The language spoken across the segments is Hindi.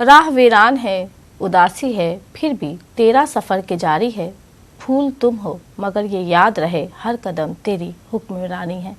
राह वीरान है, उदासी है, फिर भी तेरा सफर के जारी है। फूल तुम हो मगर ये याद रहे, हर कदम तेरी हुक्मरानी है।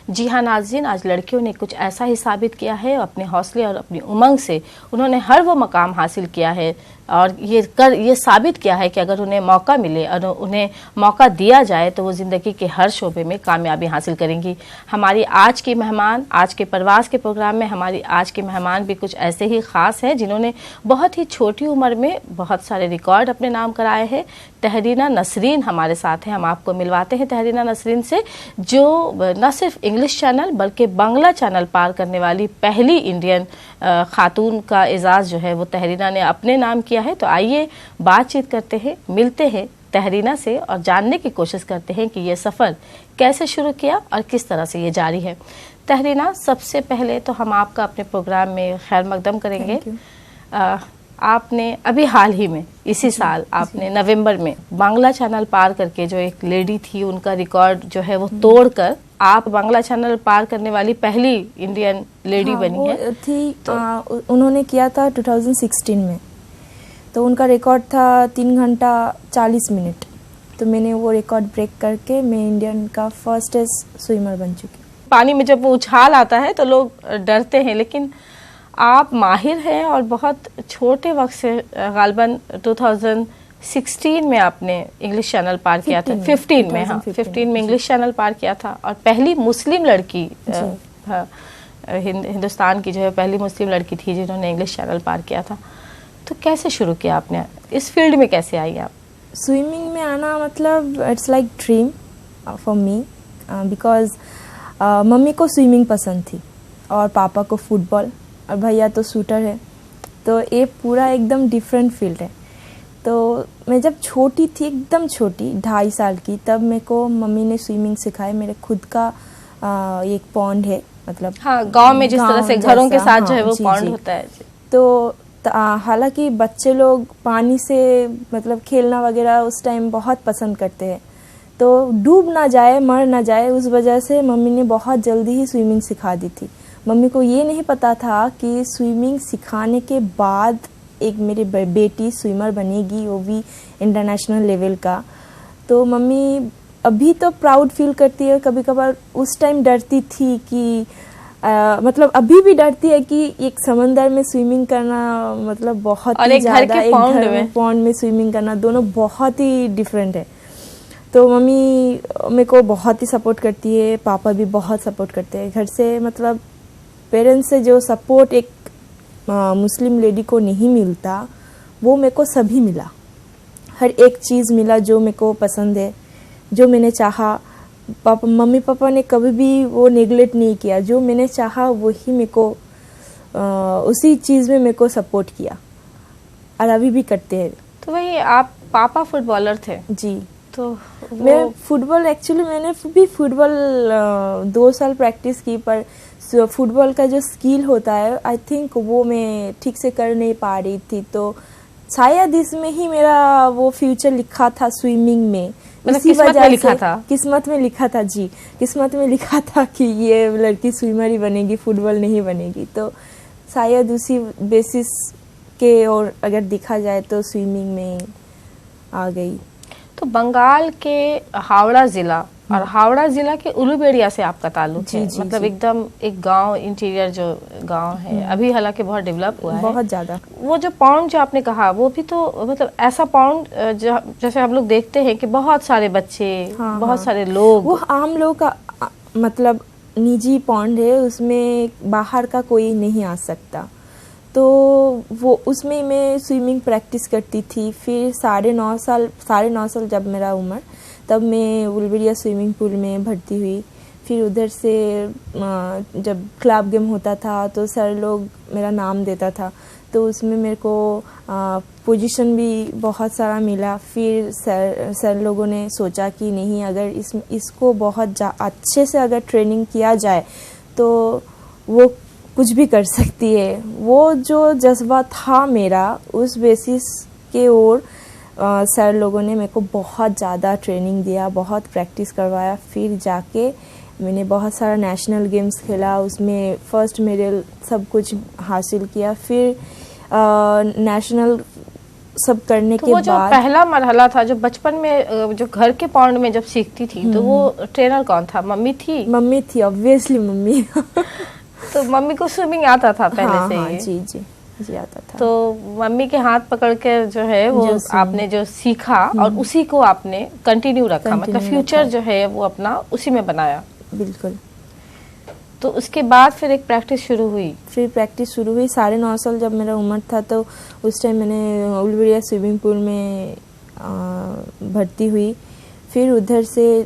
जी हाँ नाज़रीन, आज लड़कियों ने कुछ ऐसा ही साबित किया है। अपने हौसले और अपनी उमंग से उन्होंने हर वो मकाम हासिल किया है और ये साबित किया है कि अगर उन्हें मौका मिले और उन्हें मौका दिया जाए तो वो ज़िंदगी के हर शोबे में कामयाबी हासिल करेंगी। हमारी आज की मेहमान, आज के प्रवास के प्रोग्राम में हमारी आज के मेहमान भी कुछ ऐसे ही ख़ास हैं जिन्होंने बहुत ही छोटी उम्र में बहुत सारे रिकॉर्ड अपने नाम कराए हैं। तहरीना नसरीन हमारे साथ हैं। हम आपको मिलवाते हैं तहरीना नसरीन से, जो न सिर्फ इंग्लिश चैनल बल्कि बांग्ला चैनल पार करने वाली पहली इंडियन खातून का एजाज़ जो है वो तहरीना ने अपने नाम किया है। तो आइए बातचीत करते हैं, मिलते हैं तहरीना से और जानने की कोशिश करते हैं कि ये सफ़र कैसे शुरू किया और किस तरह से ये जारी है। तहरीना, सबसे पहले तो हम आपका अपने प्रोग्राम में खैर मकदम करेंगे। आपने अभी हाल ही में इसी साल आपने नवंबर में बांग्ला चैनल पार करके जो एक लेडी थी उनका रिकॉर्ड जो है वो तोड़कर आप बांग्ला चैनल पार करने वाली पहली इंडियन लेडी बनी है। थी तो उन्होंने किया था 2016 में, तो उनका रिकॉर्ड था 3 घंटा 40 मिनट। तो मैंने वो रिकॉर्ड ब्रेक करके मैं इंडियन का फर्स्टेस्ट स्विमर बन चुकी। पानी में जब वो उछाल आता है तो लोग डरते हैं, लेकिन आप माहिर हैं और बहुत छोटे वक्त से गालबन 2016 में आपने इंग्लिश चैनल पार किया था। 15 में, हाँ 15 में इंग्लिश चैनल पार किया था और पहली मुस्लिम लड़की हिंदुस्तान की जो है पहली मुस्लिम लड़की थी जिन्होंने इंग्लिश चैनल पार किया था। तो कैसे शुरू किया आपने, इस फील्ड में कैसे आई आप? स्विमिंग में आना मतलब it's like dream for me, because mummy को स्विमिंग पसंद थी और पापा को फुटबॉल और भैया तो शूटर है। तो ये पूरा एकदम डिफरेंट फील्ड है। तो मैं जब छोटी थी, एकदम छोटी 2.5 साल की, तब मेरे को मम्मी ने स्विमिंग सिखाई। मेरे खुद का एक पॉन्ड है, मतलब हाँ गांव में जिस तरह से घरों के साथ जो है वो पॉन्ड होता है। तो हालांकि बच्चे लोग पानी से मतलब खेलना वगैरह उस टाइम बहुत पसंद करते हैं, तो डूब ना जाए, मर ना जाए, उस वजह से मम्मी ने बहुत जल्दी ही स्विमिंग सिखा दी थी। मम्मी को ये नहीं पता था कि स्विमिंग सिखाने के बाद एक मेरी बेटी स्विमर बनेगी, वो भी इंटरनेशनल लेवल का। तो मम्मी अभी तो प्राउड फील करती है, कभी कभार उस टाइम डरती थी कि मतलब अभी भी डरती है कि एक समंदर में स्विमिंग करना मतलब बहुत ही ज़्यादा, एक घर में पॉन्ड में स्विमिंग करना, दोनों बहुत ही डिफरेंट है। तो मम्मी मेरे को बहुत ही सपोर्ट करती है, पापा भी बहुत सपोर्ट करते हैं घर से। मतलब पेरेंट्स से जो सपोर्ट एक मुस्लिम लेडी को नहीं मिलता वो मेरे को सभी मिला। हर एक चीज़ मिला जो मेरे को पसंद है, जो मैंने चाहा। मम्मी पापा ने कभी भी वो नेगलेक्ट नहीं किया। जो मैंने चाहा वही मेरे को उसी चीज़ में मेरे को सपोर्ट किया और अभी भी करते हैं। तो वही आप पापा फुटबॉलर थे? जी। तो मैं फुटबॉल एक्चुअली मैंने भी फुटबॉल 2 साल प्रैक्टिस की, पर फुटबॉल का जो स्किल होता है आई थिंक वो मैं ठीक से कर नहीं पा रही थी। तो शायद इसमें ही मेरा वो फ्यूचर लिखा था स्विमिंग में। मतलब किस्मत में लिखा था? किस्मत में लिखा था जी, किस्मत में लिखा था कि ये लड़की स्विमर ही बनेगी, फुटबॉल नहीं बनेगी। तो शायद उसी बेसिस के और अगर देखा जाए तो स्विमिंग में आ गई। तो बंगाल के हावड़ा ज़िला और हावड़ा ज़िला के उलूबेड़िया से आपका ताल्लुक है। मतलब एकदम एक गांव, इंटीरियर जो गांव है, अभी हालांकि बहुत डेवलप हुआ है बहुत ज़्यादा। वो जो पॉन्ड जो आपने कहा वो भी तो मतलब ऐसा पॉन्ड जैसे हम लोग देखते हैं कि बहुत सारे बच्चे, बहुत सारे लोग, वो आम लोग का मतलब निजी पॉन्ड है, उसमें बाहर का कोई नहीं आ सकता। तो वो उसमें मैं स्विमिंग प्रैक्टिस करती थी। फिर 9.5 साल जब मेरा उम्र, तब मैं उलूबेड़िया स्विमिंग पूल में भर्ती हुई। फिर उधर से जब क्लब गेम होता था तो सर लोग मेरा नाम देता था, तो उसमें मेरे को पोजीशन भी बहुत सारा मिला। फिर सर लोगों ने सोचा कि नहीं, अगर इसको बहुत अच्छे से अगर ट्रेनिंग किया जाए तो वो कुछ भी कर सकती है। वो जो जज्बा था मेरा, उस बेसिस के ओर सर लोगों ने मेरे को बहुत ज़्यादा ट्रेनिंग दिया, बहुत प्रैक्टिस करवाया। फिर जाके मैंने बहुत सारा नेशनल गेम्स खेला, उसमें फर्स्ट मेडल सब कुछ हासिल किया। फिर नेशनल सब करने तो के वो जो बाद पहला मरहला था, जो बचपन में जो घर के पौंड में जब सीखती थी, तो वो ट्रेनर कौन था? मम्मी थी? मम्मी थी, ऑब्वियसली मम्मी। तो मम्मी को स्विमिंग आता था पहले हाँ से हाँ, ही? जी जी जी आता था। तो मम्मी के हाथ पकड़ के जो है वो जो आपने जो सीखा और उसी को आपने कंटिन्यू रखा, मतलब Continue फ्यूचर रखा। जो है वो अपना उसी में बनाया। बिल्कुल। तो उसके बाद फिर एक प्रैक्टिस शुरू हुई। फिर प्रैक्टिस शुरू हुई 9.5 साल जब मेरा उम्र था, तो उस टाइम मैंने उलवरिया स्विमिंग पूल में भर्ती हुई। फिर उधर से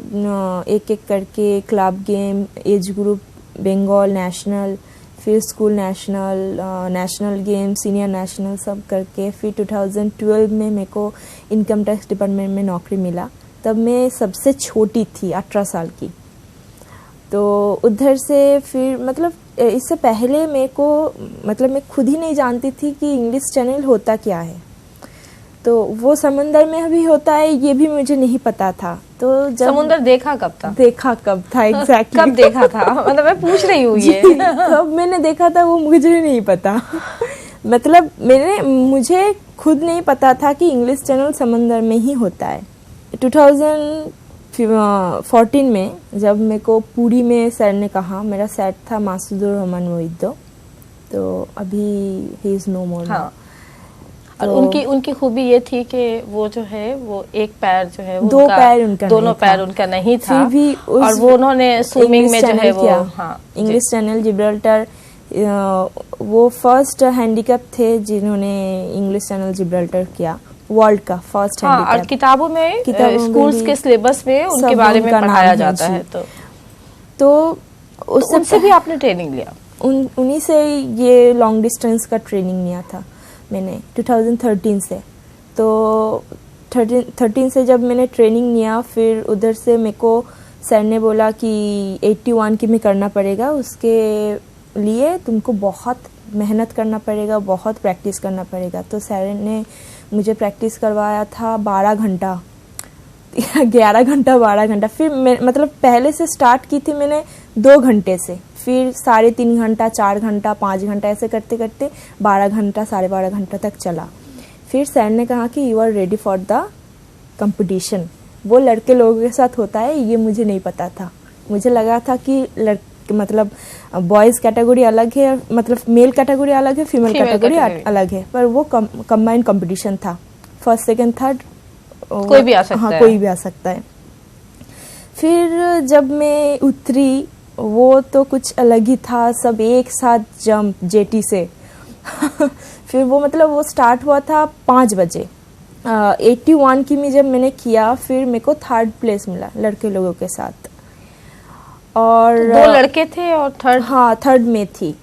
एक एक करके club game, age group, Bengal national, फिर school national, national game, senior national, सब करके फिर 2012 में मेरे को इनकम टैक्स डिपार्टमेंट में नौकरी मिला। तब मैं सबसे छोटी थी, 18 साल की। तो उधर से फिर मतलब इससे पहले मेरे को मतलब मैं खुद ही नहीं जानती थी कि इंग्लिश चैनल होता क्या है। तो वो समंदर में भी होता है ये भी मुझे नहीं पता था। तो जब समुंदर देखा कब था? देखा कब था एग्जैक्टली कब देखा था? मतलब मैं पूछ रही हूँ ये। कब मैंने देखा था वो मुझे नहीं पता। मतलब मुझे खुद नहीं पता था कि इंग्लिश चैनल समंदर में ही होता है। 2014 में जब मेरे को पुरी में सर ने कहा, मेरा सर था मासूदुर रहमान वैद्य, तो अभी ही इज नो मोर। हाँ। और उनकी खूबी ये थी कि वो जो है वो एक पैर जो है दो पैर उनका दोनों पैर उनका नहीं था, फिर भी और वो उन्होंने स्विमिंग में जो है वो इंग्लिश चैनल जिब्राल्टर, वो फर्स्ट हैंडीकैप थे जिन्होंने इंग्लिश चैनल जिब्राल्टर किया, वर्ल्ड का फर्स्ट हैंडीकैप। और किताबों में स्कूल्स के सिलेबस में उनके बारे में पढ़ाया जाता है। तो उससे भी आपने ट्रेनिंग लिया? उन्हीं से ये लॉन्ग डिस्टेंस का ट्रेनिंग लिया था मैंने 2013 से। तो 13 से जब मैंने ट्रेनिंग लिया, फिर उधर से मेरे को सर ने बोला कि 81 की में करना पड़ेगा, उसके लिए तुमको बहुत मेहनत करना पड़ेगा, बहुत प्रैक्टिस करना पड़ेगा। तो सर ने मुझे प्रैक्टिस करवाया था 12 घंटा 11 घंटा 12 घंटा। फिर मतलब पहले से स्टार्ट की थी मैंने 2 घंटे से, फिर 3.5 घंटा, 4 घंटा, 5 घंटा, ऐसे करते करते 12 घंटा 12.5 घंटा तक चला। फिर सर ने कहा कि you are ready for the competition. वो लड़के लोगों के साथ होता है ये मुझे नहीं पता था। मुझे लगा था कि मतलब बॉयज़ कैटेगरी अलग है, मतलब मेल कैटेगरी अलग है, फीमेल कैटेगरी अलग है, पर वो कंबाइंड कंपटीशन था। फर्स्ट सेकंड थर्ड कोई भी आ सकता है। हाँ, कोई भी आ सकता है। फिर जब मैं उतरी वो तो कुछ अलग ही था, सब एक साथ जंप जेटी से। फिर वो मतलब वो स्टार्ट हुआ था 5 बजे। 81 की में जब मैंने किया, फिर मेरे को 3rd प्लेस मिला लड़के लोगों के साथ। और तो 2 लड़के थे और 3rd? हाँ, 3rd में थी।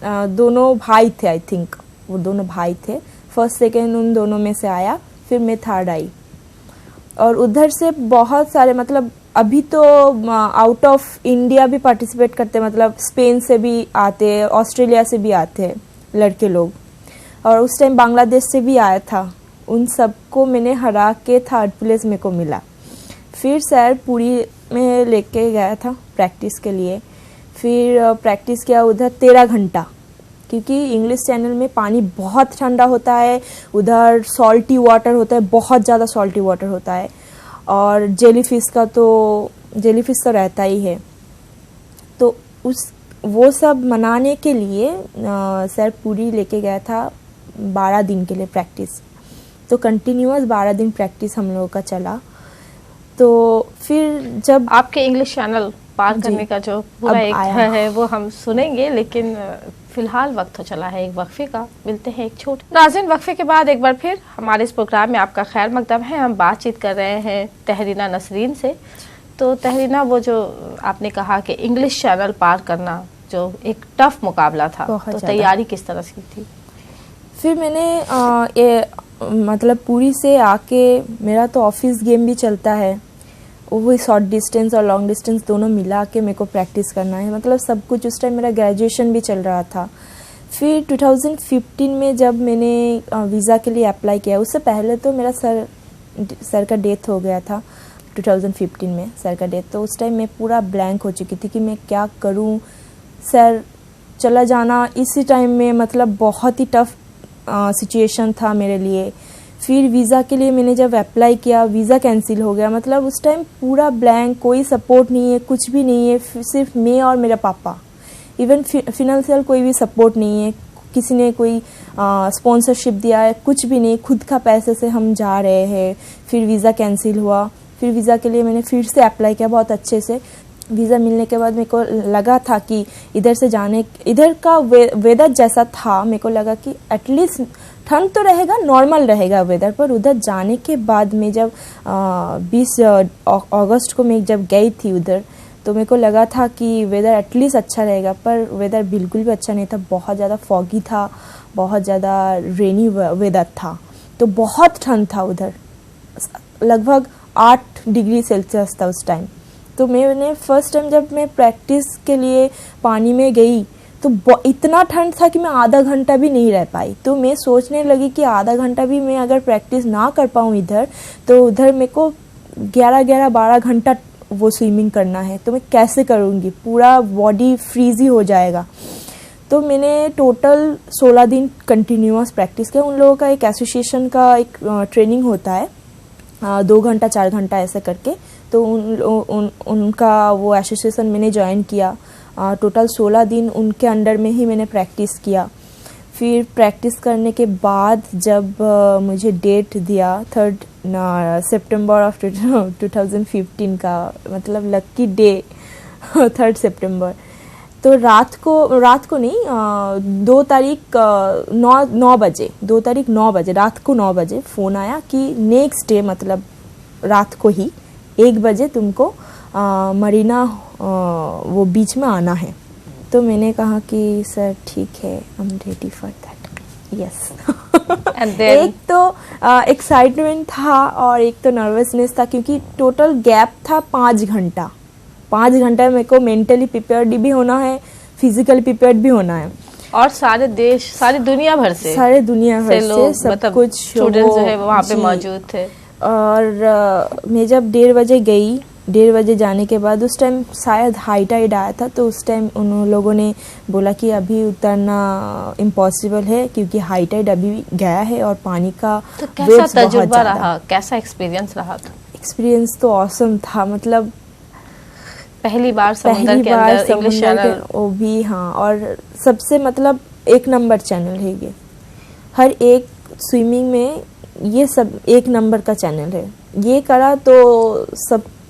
दोनों भाई थे, आई थिंक वो दोनों भाई थे। फर्स्ट सेकेंड उन दोनों में से आया, फिर मैं 3rd आई। और उधर से बहुत सारे मतलब अभी तो आउट ऑफ इंडिया भी पार्टिसिपेट करते, मतलब स्पेन से भी आते हैं, ऑस्ट्रेलिया से भी आते हैं लड़के लोग, और उस टाइम बांग्लादेश से भी आया था। उन सबको मैंने हरा के 3rd प्लेस मेरे को मिला। फिर सर पुरी में लेके गया था प्रैक्टिस के लिए। फिर प्रैक्टिस किया उधर 13 घंटा, क्योंकि इंग्लिश चैनल में पानी बहुत ठंडा होता है, उधर सॉल्टी वाटर होता है, बहुत ज़्यादा सॉल्टी वाटर होता है, और जेलीफिश तो रहता ही है। तो वो सब मनाने के लिए सर पूरी लेके गया था 12 दिन के लिए प्रैक्टिस। तो कंटिन्यूअस 12 दिन प्रैक्टिस हम लोगों का चला। तो फिर जब आपके इंग्लिश चैनल पार करने का जो पूरा एक है वो हम सुनेंगे, लेकिन फिलहाल वक्त हो चला है एक वक्फे का। मिलते हैं एक छोटे नाज़रीन वक्फे के बाद एक बार फिर हमारे इस प्रोग्राम में आपका खैर मकदम है। हम बातचीत कर रहे हैं तहरीना नसरीन से। तो तहरीना, वो जो आपने कहा कि इंग्लिश चैनल पार करना जो एक टफ मुकाबला था, तो तैयारी किस तरह से थी? फिर मैंने मतलब पूरी से आके, मेरा तो ऑफिस गेम भी चलता है, वो शॉर्ट डिस्टेंस और लॉन्ग डिस्टेंस दोनों मिला के मेरे को प्रैक्टिस करना है, मतलब सब कुछ। उस टाइम मेरा ग्रेजुएशन भी चल रहा था। फिर 2015 में जब मैंने वीज़ा के लिए अप्लाई किया, उससे पहले तो मेरा सर का डेथ हो गया था 2015 में, सर का डेथ। तो उस टाइम मैं पूरा ब्लैंक हो चुकी थी कि मैं क्या करूं। सर चला जाना इसी टाइम में मतलब बहुत ही टफ सिचुएशन था मेरे लिए। फिर वीज़ा के लिए मैंने जब अप्लाई किया, वीज़ा कैंसिल हो गया। मतलब उस टाइम पूरा ब्लैंक, कोई सपोर्ट नहीं है, कुछ भी नहीं है, सिर्फ मैं और मेरा पापा। इवन फिनेंशियल कोई भी सपोर्ट नहीं है, किसी ने कोई स्पॉन्सरशिप दिया है, कुछ भी नहीं, खुद का पैसे से हम जा रहे हैं। फिर वीज़ा कैंसिल हुआ। फिर वीज़ा के लिए मैंने फिर से अप्लाई किया बहुत अच्छे से। वीज़ा मिलने के बाद मेरे को लगा था कि इधर से जाने, इधर का वेदर जैसा था, मेरे को लगा कि एटलीस्ट ठंड तो रहेगा, नॉर्मल रहेगा वेदर। पर उधर जाने के बाद मैं जब 20 अगस्त को मैं जब गई थी उधर, तो मेरे को लगा था कि वेदर एटलीस्ट अच्छा रहेगा, पर वेदर बिल्कुल भी अच्छा नहीं था। बहुत ज़्यादा फॉगी था, बहुत ज़्यादा रेनी वेदर था, तो बहुत ठंड था उधर। लगभग 8 डिग्री सेल्सियस था उस टाइम। तो मैंने फर्स्ट टाइम जब मैं प्रैक्टिस के लिए पानी में गई तो इतना ठंड था कि मैं आधा घंटा भी नहीं रह पाई। तो मैं सोचने लगी कि आधा घंटा भी मैं अगर प्रैक्टिस ना कर पाऊँ इधर, तो उधर मेरे को 11-12 घंटा वो स्विमिंग करना है, तो मैं कैसे करूँगी, पूरा बॉडी फ्रीज ही हो जाएगा। तो मैंने टोटल 16 दिन कंटिन्यूअस प्रैक्टिस किया। उन लोगों का एक एसोसिएशन का एक ट्रेनिंग होता है, 2 घंटा 4 घंटा ऐसे करके। तो उनका वो एसोसिएशन मैंने ज्वाइन किया। टोटल 16 दिन उनके अंडर में ही मैंने प्रैक्टिस किया। फिर प्रैक्टिस करने के बाद जब मुझे डेट दिया 3 सितंबर ऑफ 2015 का, मतलब लकी डे 3 सितंबर, तो रात को नहीं, 2 तारीख 9 बजे, 2 तारीख 9 बजे, रात को 9 बजे फ़ोन आया कि नेक्स्ट डे, मतलब रात को ही 1 बजे तुमको मरीना वो बीच में आना है। तो मैंने कहा कि सर ठीक है, I am ready for that, yes. एक तो एक्साइटमेंट था और एक तो नर्वसनेस था, क्योंकि टोटल गैप था 5 घंटा। 5 घंटा मेरे को मेंटली प्रिपेयर्ड भी होना है, फिजिकली प्रिपेयर्ड भी होना है। और सारे देश, सारी दुनिया भर से सब मतलब कुछ स्टूडेंट्स जो है वहाँ पे मौजूद थे। और मैं जब 1:30 बजे गई, 1:30 बजे जाने के बाद उस टाइम शायद हाई टाइड आया था, तो उस टाइम उन लोगों ने बोला कि अभी उतरना इम्पॉसिबल है, क्योंकि हाई टाइड अभी गया है और पानी का तो कैसा तजुर्बा रहा, कैसा एक्सपीरियंस रहा? एक्सपीरियंस तो ऑसम था। मतलब पहली बार समुद्र के अंदर इंग्लिश चैनल, वो भी, हाँ, और सबसे मतलब 1 नंबर चैनल है ये। हर एक स्विमिंग में ये सब 1 नंबर का चैनल है। ये करा तो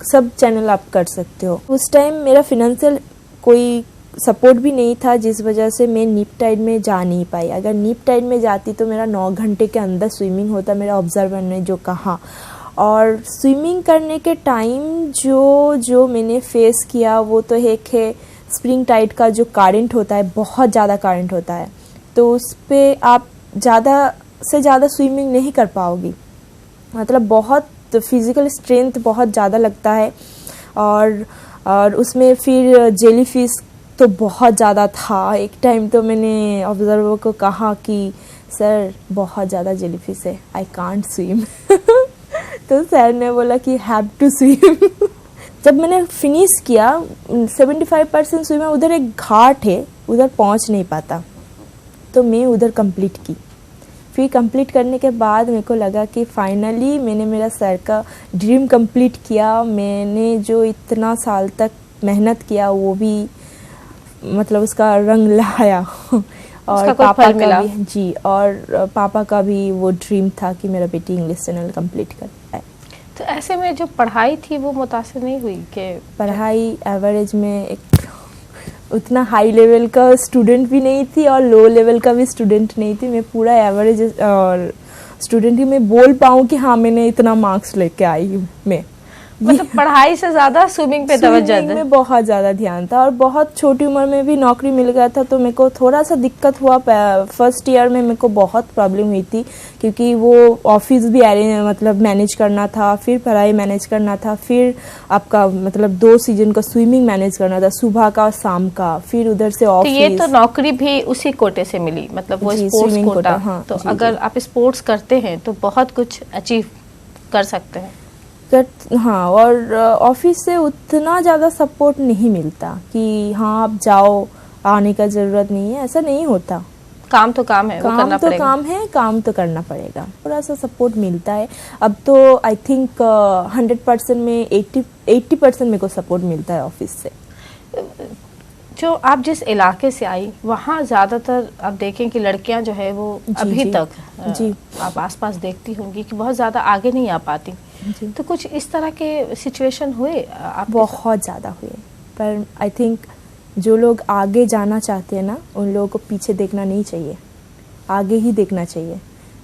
सब चैनल आप कर सकते हो। उस टाइम मेरा फिनेंशियल कोई सपोर्ट भी नहीं था, जिस वजह से मैं नीप टाइड में जा नहीं पाई। अगर नीप टाइड में जाती तो मेरा 9 घंटे के अंदर स्विमिंग होता, मेरा ऑब्जर्वर ने जो कहा। और स्विमिंग करने के टाइम जो मैंने फेस किया वो तो एक है स्प्रिंग टाइड का जो करंट होता है, बहुत ज़्यादा करंट होता है, तो उस पर आप ज़्यादा से ज़्यादा स्विमिंग नहीं कर पाओगी। मतलब बहुत फिजिकल स्ट्रेंथ बहुत ज़्यादा लगता है। और उसमें फिर जेली फिश तो बहुत ज़्यादा था। एक टाइम तो मैंने ऑब्जर्वर को कहा कि सर बहुत ज़्यादा जेली फिश है, आई कांट स्विम। तो सर ने बोला कि हैव टू स्विम। जब मैंने फिनिश किया 75% स्विम, उधर एक घाट है, उधर पहुंच नहीं पाता, तो मैं उधर कंप्लीट की। फिर कंप्लीट करने के बाद मेरे को लगा कि फाइनली मैंने मेरा सर का ड्रीम कंप्लीट किया। मैंने जो इतना साल तक मेहनत किया वो भी मतलब उसका रंग लाया। और पापा का भी, जी, और पापा का भी वो ड्रीम था कि मेरा बेटी इंग्लिश चैनल कंप्लीट कर पाए। तो ऐसे में जो पढ़ाई थी वो मुतासिर नहीं हुई? कि पढ़ाई एवरेज में एक उतना हाई लेवल का स्टूडेंट भी नहीं थी और लो लेवल का भी स्टूडेंट नहीं थी। मैं पूरा एवरेज स्टूडेंट ही मैं बोल पाऊँ कि हाँ मैंने इतना मार्क्स लेके आई हूँ। मैं मतलब पढ़ाई से ज्यादा स्विमिंग पे तवज्जो में बहुत ज़्यादा ध्यान था। और बहुत छोटी उम्र में भी नौकरी मिल गया था, तो मेरे को थोड़ा सा दिक्कत हुआ। फर्स्ट ईयर में मेरे को बहुत प्रॉब्लम हुई थी, क्योंकि वो ऑफिस भी मतलब मैनेज करना था, फिर पढ़ाई मैनेज करना था, फिर आपका मतलब 2 सीजन का स्विमिंग मैनेज करना था, सुबह का और शाम का, फिर उधर से ऑफिस। तो ये तो नौकरी भी उसी कोटे से मिली, मतलब वो स्पोर्ट्स कोटा। हाँ, तो अगर आप स्पोर्ट्स करते हैं तो बहुत कुछ अचीव कर सकते हैं। हाँ, और ऑफिस से उतना ज़्यादा सपोर्ट नहीं मिलता कि हाँ आप जाओ, आने का ज़रूरत नहीं है, ऐसा नहीं होता। काम तो काम है, वो करना काम तो पड़ेगा। काम है, काम तो करना पड़ेगा। थोड़ा सा सपोर्ट मिलता है अब तो। आई थिंक 100% में 80% मेरे को सपोर्ट मिलता है ऑफिस से। जो आप जिस इलाके से आई वहाँ ज्यादातर आप देखें कि लड़कियां जो है वो अभी जी, तक जी। आप आसपास देखती होंगी कि बहुत ज्यादा आगे नहीं आ पाती। जी। तो कुछ इस तरह के सिचुएशन हुए आप? बहुत ज़्यादा हुए, पर आई थिंक जो लोग आगे जाना चाहते हैं ना, उन लोगों को पीछे देखना नहीं चाहिए, आगे ही देखना चाहिए।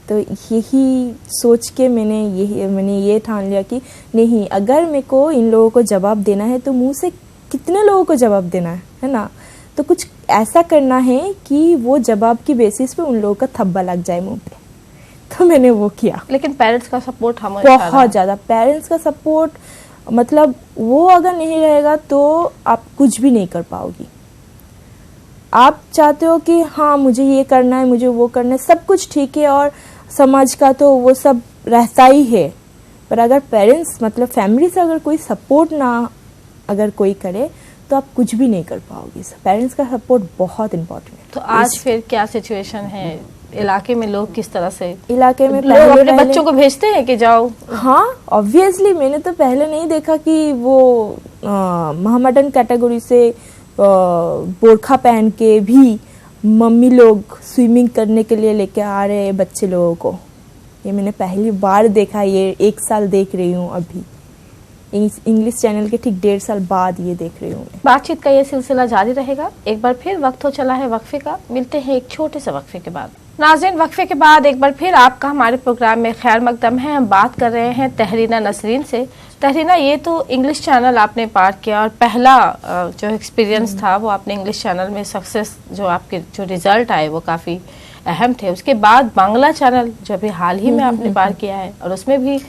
तो यही सोच के मैंने ये ठान लिया कि नहीं, अगर मेरे को इन लोगों को जवाब देना है तो मुंह से कितने लोगों को जवाब देना है ना। तो कुछ ऐसा करना है कि वो जवाब की बेसिस पे उन लोगों का थब्बा लग जाए मुंह पे। तो मैंने वो किया। लेकिन पेरेंट्स का सपोर्ट हमेशा बहुत ज़्यादा पेरेंट्स का सपोर्ट, मतलब वो अगर नहीं रहेगा तो आप कुछ भी नहीं कर पाओगी। आप चाहते हो कि हाँ मुझे ये करना है, मुझे वो करना है, सब कुछ ठीक है और समाज का तो वो सब रहता ही है, पर अगर पेरेंट्स मतलब फैमिली से अगर कोई सपोर्ट ना अगर कोई करे तो आप कुछ भी नहीं कर पाओगे। पेरेंट्स का सपोर्ट बहुत इम्पोर्टेंट है। तो आज फिर क्या सिचुएशन है इलाके में? लोग किस तरह से इलाके में लोग अपने बच्चों को भेजते हैं कि जाओ? हाँ ऑब्वियसली, मैंने तो पहले नहीं देखा कि वो महामडन कैटेगरी से बोरखा पहन के भी मम्मी लोग स्विमिंग करने के लिए लेके आ रहे हैं बच्चे लोगों को। ये मैंने पहली बार देखा, ये 1 साल देख रही हूँ अभी, इंग्लिश चैनल के ठीक 1.5 साल बाद ये देख रही हूँ। बातचीत का ये सिलसिला जारी रहेगा। एक बार फिर वक्त हो चला है वक्फे का, मिलते हैं एक छोटे से वक्फे के बाद। नाज़रीन, वक्फे के बाद एक बार फिर आपका हमारे प्रोग्राम में खैर मकदम है। हम बात कर रहे हैं तहरीना नसरीन से। तहरीना, ये तो इंग्लिश चैनल आपने पार किया और पहला जो एक्सपीरियंस था वो आपने इंग्लिश चैनल में सक्सेस, जो आपके जो रिजल्ट आए वो काफ़ी अहम थे। उसके बाद बांग्ला चैनल जो अभी हाल ही में आपने पार किया है और उसमें भी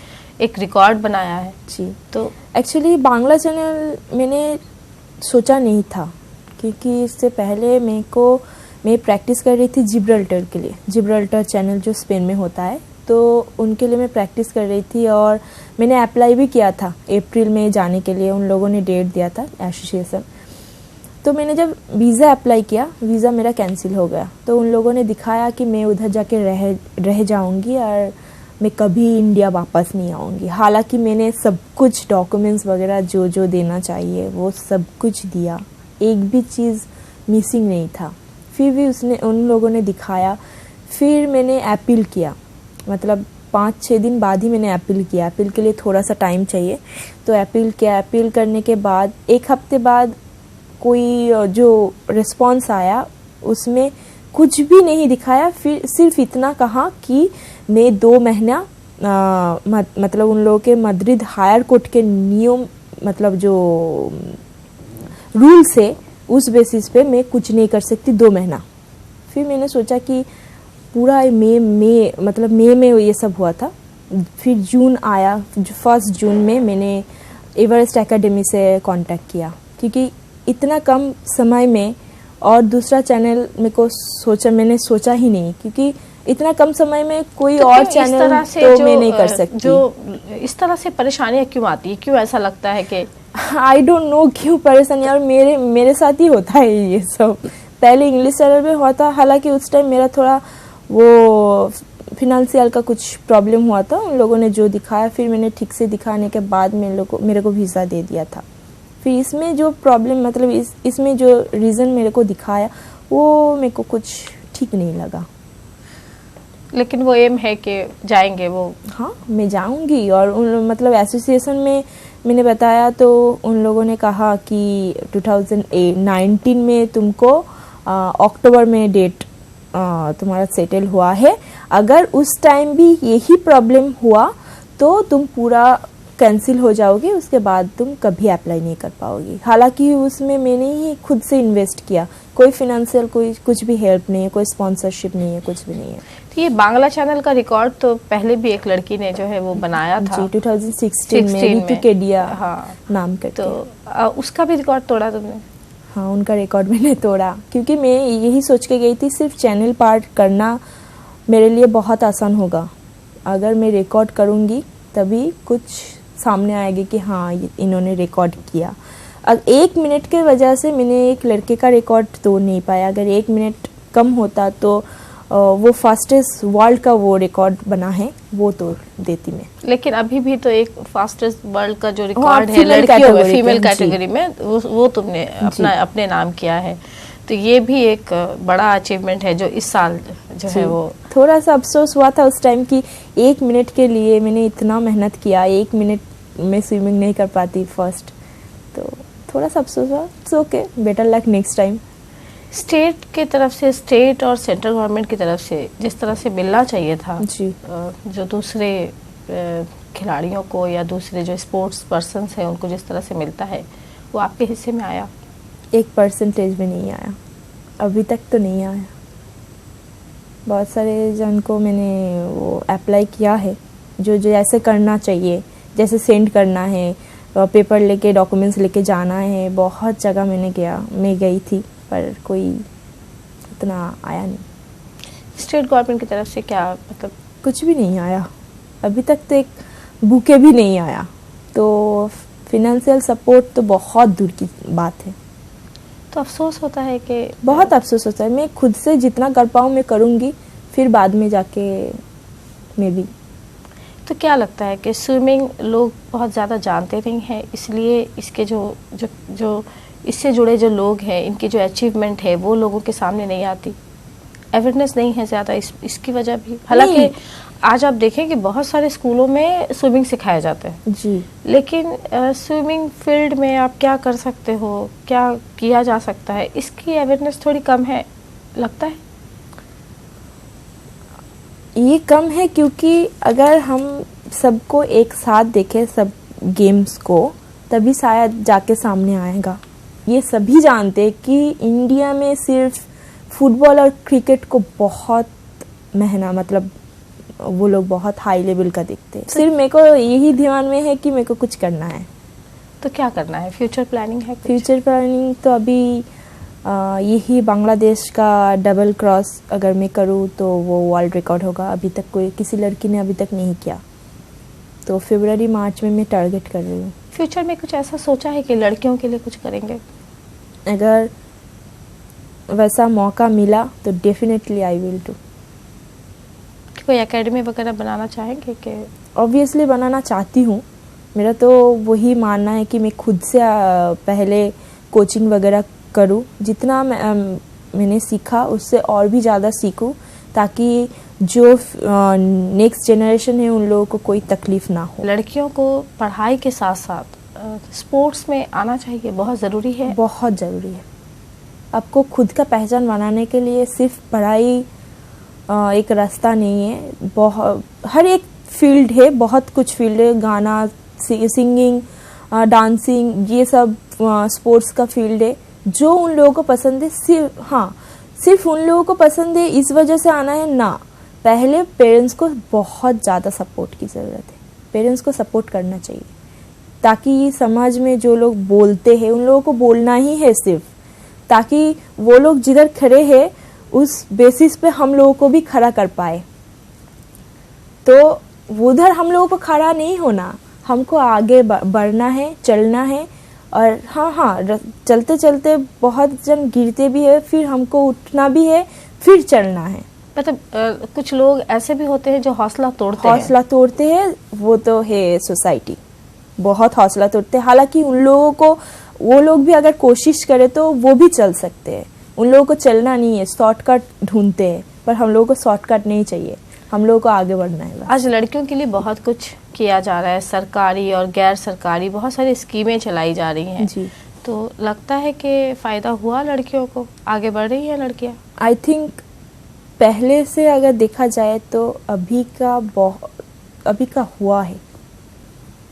एक रिकॉर्ड बनाया है। जी, तो एक्चुअली बांग्ला चैनल मैंने सोचा नहीं था, क्योंकि इससे पहले मैं प्रैक्टिस कर रही थी जिब्राल्टर के लिए। जिब्राल्टर चैनल जो स्पेन में होता है, तो उनके लिए मैं प्रैक्टिस कर रही थी और मैंने अप्लाई भी किया था अप्रैल में जाने के लिए। उन लोगों ने डेट दिया था एसोसिएशन। तो मैंने जब वीज़ा अप्लाई किया, वीज़ा मेरा कैंसिल हो गया। तो उन लोगों ने दिखाया कि मैं उधर जाके रह जाऊंगी और मैं कभी इंडिया वापस नहीं आऊँगी। हालांकि मैंने सब कुछ डॉक्यूमेंट्स वगैरह जो जो देना चाहिए वो सब कुछ दिया, एक भी चीज़ मिसिंग नहीं था। फिर भी उन लोगों ने दिखाया। फिर मैंने अपील किया, मतलब 5-6 दिन बाद ही मैंने अपील किया। अपील के लिए थोड़ा सा टाइम चाहिए, तो अपील किया। अपील करने के बाद 1 हफ्ते बाद कोई जो रिस्पॉन्स आया उसमें कुछ भी नहीं दिखाया। फिर सिर्फ इतना कहा कि मैं 2 महीना मतलब उन लोगों के मद्रिद हायर कोर्ट के नियम, मतलब जो रूल से, उस बेसिस पे मैं कुछ नहीं कर सकती 2 महीना। फिर मैंने सोचा कि पूरा मई में ये सब हुआ था। फिर जून आया, 1 जून में मैंने एवरेस्ट एकेडमी से कांटेक्ट किया, क्योंकि इतना कम समय में, और दूसरा चैनल मैंने सोचा ही नहीं, क्योंकि इतना कम समय में कोई और चैनल तो मैं नहीं कर सकती। जो इस तरह से परेशानियां क्यों आती है? क्यों ऐसा लगता है कि आई डोंट नो क्यों परेशानी, और मेरे साथ ही होता है ये सब। पहले इंग्लिश चैनल में होता, हालांकि उस टाइम मेरा थोड़ा वो फिनेंशियल का कुछ प्रॉब्लम हुआ था। उन लोगों ने जो दिखाया, फिर मैंने ठीक से दिखाने के बाद मेरे को वीज़ा दे दिया था। फिर इसमें जो प्रॉब्लम, मतलब इसमें जो रीज़न मेरे को दिखाया वो मेरे को कुछ ठीक नहीं लगा। लेकिन वो एम है कि जाएंगे वो? हाँ, मैं जाऊंगी। और मतलब एसोसिएशन में मैंने बताया तो उन लोगों ने कहा कि 2019 में तुमको अक्टूबर में डेट तुम्हारा सेटल हुआ है। अगर उस टाइम भी यही प्रॉब्लम हुआ तो तुम पूरा कैंसिल हो जाओगे, उसके बाद तुम कभी अप्लाई नहीं कर पाओगी। हालांकि उसमें मैंने ही खुद से इन्वेस्ट किया, कोई फिनेंशियल कोई कुछ भी हेल्प नहीं है, कोई स्पॉन्सरशिप नहीं है, कुछ भी नहीं है। तो ये बांग्ला चैनल का रिकॉर्ड तो पहले भी एक लड़की ने जो है वो बनाया था जी, 2016 में ऋतु केडिया नाम करके। तो उसका भी रिकॉर्ड तोड़ा तुमने? हाँ, उनका रिकॉर्ड मैंने तोड़ा, क्योंकि मैं यही सोच के गई थी सिर्फ चैनल पार्ट करना मेरे लिए बहुत आसान होगा। अगर मैं रिकॉर्ड करूँगी तभी कुछ सामने आएगी कि हाँ इन्होंने रिकॉर्ड किया। अब 1 मिनट के वजह से मैंने एक लड़के का रिकॉर्ड तोड़ नहीं पाया। अगर 1 मिनट कम होता तो वो फास्टेस्ट वर्ल्ड का वो रिकॉर्ड बना है, वो तोड़ देती मैं। लेकिन अभी भी तो एक फास्टेस्ट वर्ल्ड का जो हाँ, रिकॉर्ड है female लड़कियों में, category फीमेल पे, जी। कैटेगरी में, वो तुमने अपने नाम किया है, तो ये भी एक बड़ा अचीवमेंट है जो इस साल जो है वो। थोड़ा सा अफसोस हुआ था उस टाइम कि 1 मिनट के लिए मैंने इतना मेहनत किया, 1 मिनट में स्विमिंग नहीं कर पाती फर्स्ट, तो थोड़ा सा अफसोस हुआ। It's okay, better luck next time. State की तरफ से, स्टेट और सेंट्रल गवर्नमेंट की तरफ से जिस तरह से मिलना चाहिए था जी, जो दूसरे खिलाड़ियों को या दूसरे जो स्पोर्ट्स पर्सन्स हैं उनको जिस तरह से मिलता है, वो आपके हिस्से में आया? 1% भी नहीं आया, अभी तक तो नहीं आया। बहुत सारे जन को मैंने वो अप्लाई किया है, जो जैसे करना चाहिए, जैसे सेंड करना है, पेपर लेके डॉक्यूमेंट्स लेके जाना है, बहुत जगह मैं गई थी, पर कोई इतना आया नहीं। स्टेट गवर्नमेंट की तरफ से क्या मतलब? कुछ भी नहीं आया अभी तक, तो एक बुके भी नहीं आया, तो फिनेंशियल सपोर्ट तो बहुत दूर की बात है। तो अफसोस होता है कि बहुत अफसोस होता है। मैं खुद से जितना कर पाऊँ मैं करूँगी, फिर बाद में जाके मैं भी। तो क्या लगता है कि स्विमिंग लोग बहुत ज़्यादा जानते नहीं हैं, इसलिए इसके जो इससे जुड़े जो लोग हैं, इनकी जो अचीवमेंट है वो लोगों के सामने नहीं आती, अवेयरनेस नहीं है ज़्यादा, इसकी वजह भी। हालांकि आज आप देखें कि बहुत सारे स्कूलों में स्विमिंग सिखाया जाता है जी, लेकिन स्विमिंग फील्ड में आप क्या कर सकते हो, क्या किया जा सकता है, इसकी अवेयरनेस थोड़ी कम है लगता है। ये कम है क्योंकि अगर हम सबको एक साथ देखें, सब गेम्स को, तभी शायद जाके सामने आएगा। ये सभी जानते हैं कि इंडिया में सिर्फ फुटबॉल और क्रिकेट को बहुत महंगा, मतलब वो लोग बहुत हाई लेवल का देखते हैं। सिर्फ मेरे को यही ध्यान में है कि मेरे को कुछ करना है। तो क्या करना है, फ्यूचर प्लानिंग है कुछ? फ्यूचर प्लानिंग तो अभी यही बांग्लादेश का डबल क्रॉस अगर मैं करूँ तो वो वर्ल्ड रिकॉर्ड होगा। अभी तक कोई किसी लड़की ने अभी तक नहीं किया, तो फरवरी मार्च में मैं टारगेट कर रही हूँ। फ्यूचर में कुछ ऐसा सोचा है कि लड़कियों के लिए कुछ करेंगे? अगर वैसा मौका मिला तो डेफिनेटली आई विल डू। कोई एकेडमी वगैरह बनाना चाहेंगे कि? ऑब्वियसली बनाना चाहती हूँ। मेरा तो वही मानना है कि मैं खुद से पहले कोचिंग वगैरह करूँ, जितना मैंने सीखा उससे और भी ज़्यादा सीखूँ, ताकि जो नेक्स्ट जनरेशन है उन लोगों को कोई तकलीफ ना हो। लड़कियों को पढ़ाई के साथ साथ स्पोर्ट्स में आना चाहिए, बहुत ज़रूरी है। बहुत ज़रूरी है। आपको खुद का पहचान बनाने के लिए सिर्फ पढ़ाई एक रास्ता नहीं है। बहुत हर एक फील्ड है, बहुत कुछ फील्ड है, गाना, सिंगिंग, डांसिंग, ये सब स्पोर्ट्स का फील्ड है। जो उन लोगों को पसंद है, सिर्फ उन लोगों को पसंद है इस वजह से आना है ना। पहले पेरेंट्स को बहुत ज़्यादा सपोर्ट की ज़रूरत है। पेरेंट्स को सपोर्ट करना चाहिए, ताकि समाज में जो लोग बोलते हैं उन लोगों को बोलना ही है सिर्फ, ताकि वो लोग जिधर खड़े हैं उस बेसिस पे हम लोगों को भी खड़ा कर पाए। तो उधर हम लोगों को खड़ा नहीं होना, हमको आगे बढ़ना है, चलना है। और हाँ, चलते चलते बहुत जन गिरते भी है, फिर हमको उठना भी है, फिर चलना है। मतलब कुछ लोग ऐसे भी होते हैं जो हौसला तोड़ते हैं। वो तो है सोसाइटी, बहुत हौसला तोड़ते हैं। हालांकि उन लोगों को, वो लोग भी अगर कोशिश करें तो वो भी चल सकते हैं। उन लोगों को चलना नहीं है, शॉर्टकट ढूंढते हैं, पर हम लोगों को शॉर्टकट नहीं चाहिए, हम लोगों को आगे बढ़ना है। आज लड़कियों के लिए बहुत कुछ किया जा रहा है, सरकारी और गैर सरकारी बहुत सारी स्कीमें चलाई जा रही हैं जी। तो लगता है कि फ़ायदा हुआ, लड़कियों को आगे बढ़ रही हैं लड़कियां? आई थिंक पहले से अगर देखा जाए तो अभी का हुआ है।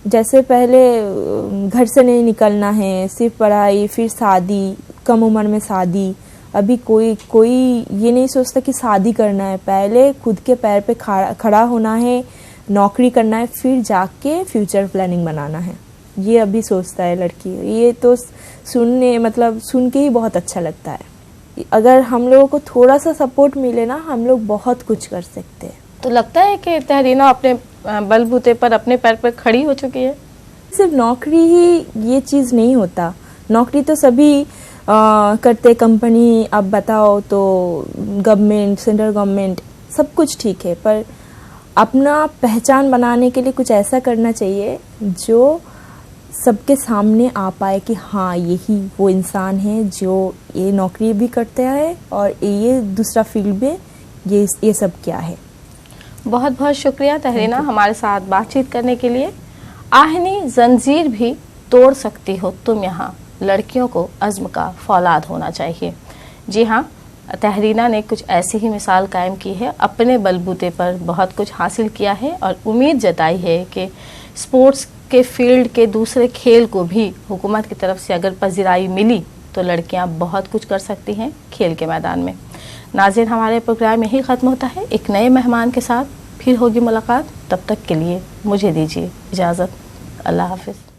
जैसे पहले घर से नहीं निकलना है, सिर्फ पढ़ाई, फिर शादी, कम उम्र में शादी। अभी कोई ये नहीं सोचता कि शादी करना है। पहले खुद के पैर पे खड़ा होना है, नौकरी करना है, फिर जाके फ्यूचर प्लानिंग बनाना है, ये अभी सोचता है लड़की। ये तो सुन के ही बहुत अच्छा लगता है। अगर हम लोगों को थोड़ा सा सपोर्ट मिले ना, हम लोग बहुत कुछ कर सकते हैं। तो लगता है कि तहरीना अपने बलबूते पर, अपने पैर पर खड़ी हो चुकी है? सिर्फ नौकरी ही ये चीज़ नहीं होता। नौकरी तो सभी करते कंपनी, अब बताओ तो गवर्नमेंट, सेंट्रल गवर्नमेंट, सब कुछ ठीक है, पर अपना पहचान बनाने के लिए कुछ ऐसा करना चाहिए जो सबके सामने आ पाए कि हाँ यही वो इंसान है जो ये नौकरी भी करता है और ये दूसरा फील्ड में ये सब क्या है। बहुत बहुत शुक्रिया तहरीना हमारे साथ बातचीत करने के लिए। आहनी जंजीर भी तोड़ सकती हो तुम, यहाँ लड़कियों को अज़्म का फौलाद होना चाहिए। जी हाँ, तहरीना ने कुछ ऐसी ही मिसाल कायम की है, अपने बलबूते पर बहुत कुछ हासिल किया है और उम्मीद जताई है कि स्पोर्ट्स के फील्ड के दूसरे खेल को भी हुकूमत की तरफ से अगर पजीराई मिली तो लड़कियां बहुत कुछ कर सकती हैं खेल के मैदान में। नाज़रीन, हमारे प्रोग्राम यही ख़त्म होता है। एक नए मेहमान के साथ फिर होगी मुलाकात, तब तक के लिए मुझे दीजिए इजाज़त। अल्लाह हाफ़िज़।